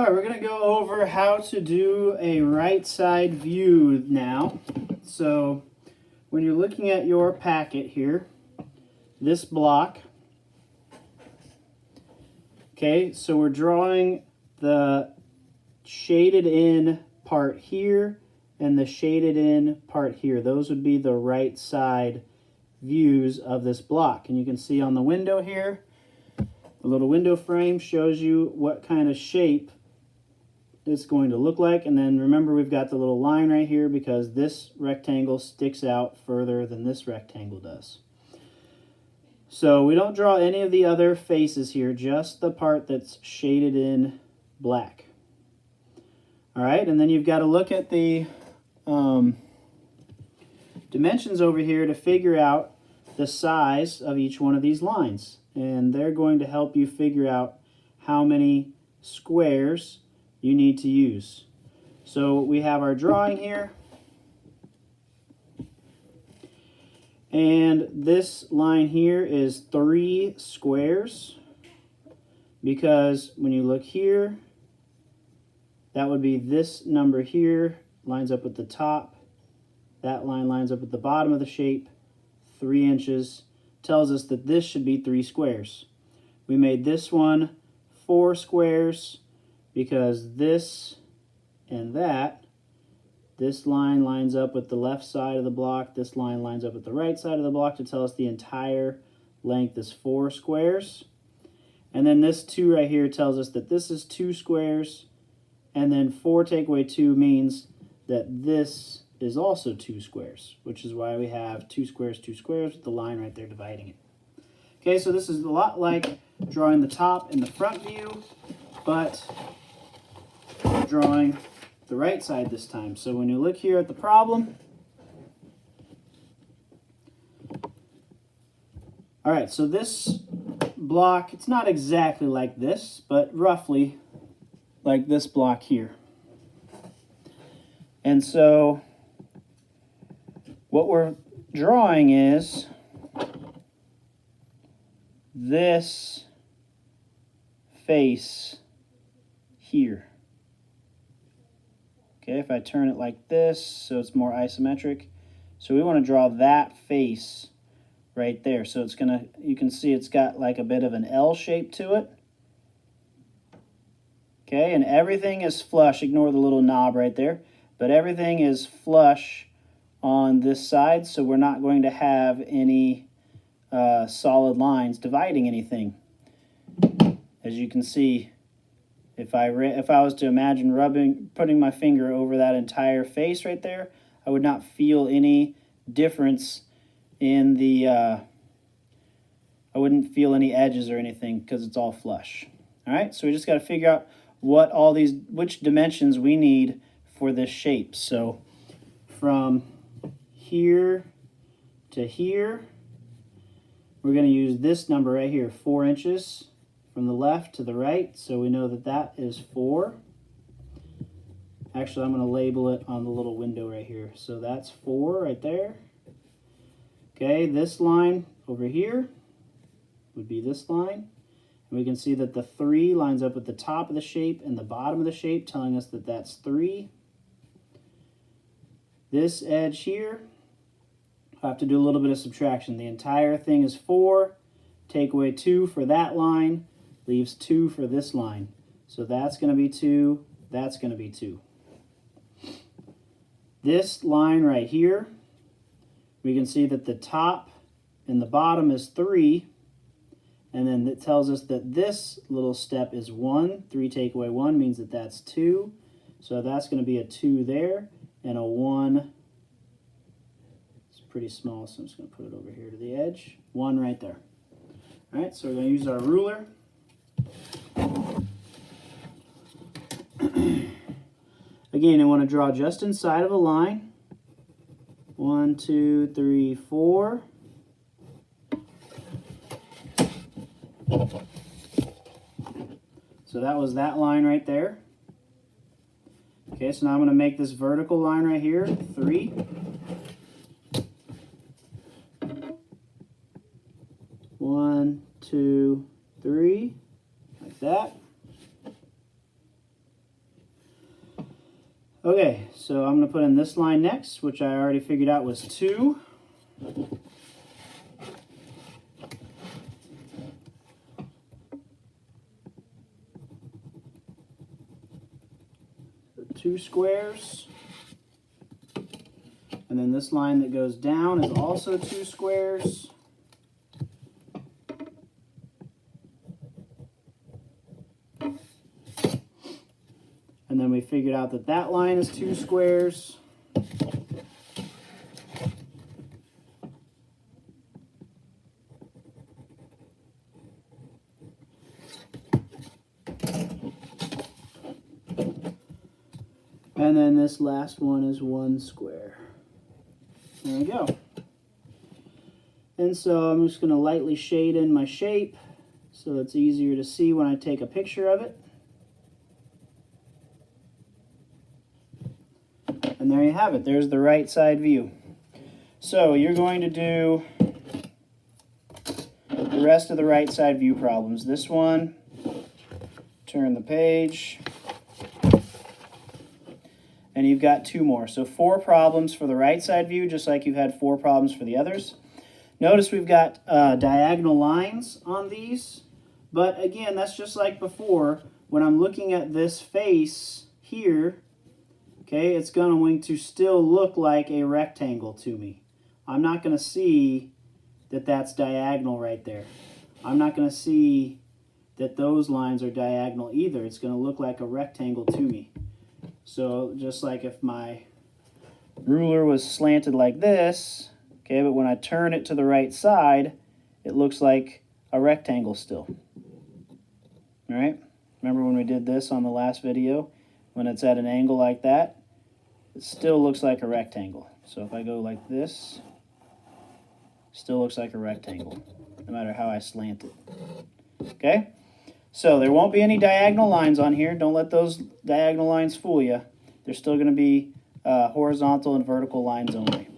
All right, we're going to go over how to do a right side view now. So when you're looking at your packet here, this block, okay, so we're drawing the shaded in part here and the shaded in part here. Those would be the right side views of this block. And you can see on the window here, the little window frame shows you what kind of shape it's going to look like. And then remember, we've got the little line right here because this rectangle sticks out further than this rectangle does. So we don't draw any of the other faces here, just the part that's shaded in black. All right, and then you've got to look at the dimensions over here to figure out the size of each one of these lines. And they're going to help you figure out how many squares you need to use. So we have our drawing here. And this line here is 3 squares, because when you look here, that would be this number here, lines up with the top. That line lines up with the bottom of the shape, 3 inches. Tells us that this should be 3 squares. We made this one 4 squares because this and that, this line lines up with the left side of the block, this line lines up with the right side of the block to tell us the entire length is 4 squares. And then this 2 right here tells us that this is 2 squares, and then 4 take away 2 means that this is also 2 squares, which is why we have 2 squares with the line right there dividing it. Okay, so this is a lot like drawing the top and the front view, but drawing the right side this time. So when you look here at the problem, all right, so this block, it's not exactly like this, but roughly like this block here. And so what we're drawing is this face here. Okay, if I turn it like this so it's more isometric. So we want to draw that face right there. So it's gonna, you can see it's got like a bit of an L shape to it. Okay, and everything is flush. Ignore the little knob right there. But everything is flush on this side, so we're not going to have any solid lines dividing anything. As you can see, if I was to imagine putting my finger over that entire face right there, I would not feel any difference in the, I wouldn't feel any edges or anything because it's all flush. All right, so we just got to figure out which dimensions we need for this shape. So from here to here, we're going to use this number right here, 4 inches from the left to the right. So we know that that is 4. Actually, I'm going to label it on the little window right here. So that's 4 right there. Okay, this line over here would be this line. And we can see that the 3 lines up with the top of the shape and the bottom of the shape, telling us that that's 3. This edge here, I have to do a little bit of subtraction. The entire thing is 4. Take away 2 for that line, leaves 2 for this line. So that's going to be 2, that's going to be 2. This line right here, we can see that the top and the bottom is 3. And then it tells us that this little step is 1. 3 take away 1 means that that's 2. So that's going to be a 2 there and a 1. It's pretty small, so I'm just going to put it over here to the edge. 1 right there. All right, so we're going to use our ruler. Again, I want to draw just inside of a line. 1, 2, 3, 4. So that was that line right there. Okay, so now I'm going to make this vertical line right here, 3. One, two, three, like that. Okay, so I'm going to put in this line next, which I already figured out was 2. So 2 squares. And then this line that goes down is also 2 squares. And then we figured out that that line is 2 squares. And then this last one is 1 square. There we go. And so I'm just going to lightly shade in my shape so it's easier to see when I take a picture of it. And there you have it. There's the right side view. So you're going to do the rest of the right side view problems. This one, turn the page, and you've got 2 more. So 4 problems for the right side view, just like you've had 4 problems for the others. Notice we've got diagonal lines on these, but again, that's just like before. When I'm looking at this face here, okay, it's going to still look like a rectangle to me. I'm not going to see that that's diagonal right there. I'm not going to see that those lines are diagonal either. It's going to look like a rectangle to me. So just like if my ruler was slanted like this, okay, but when I turn it to the right side, it looks like a rectangle still. All right? Remember when we did this on the last video? When it's at an angle like that, it still looks like a rectangle. So if I go like this, still looks like a rectangle, no matter how I slant it. Okay? So there won't be any diagonal lines on here. Don't let those diagonal lines fool you. They're still going to be horizontal and vertical lines only.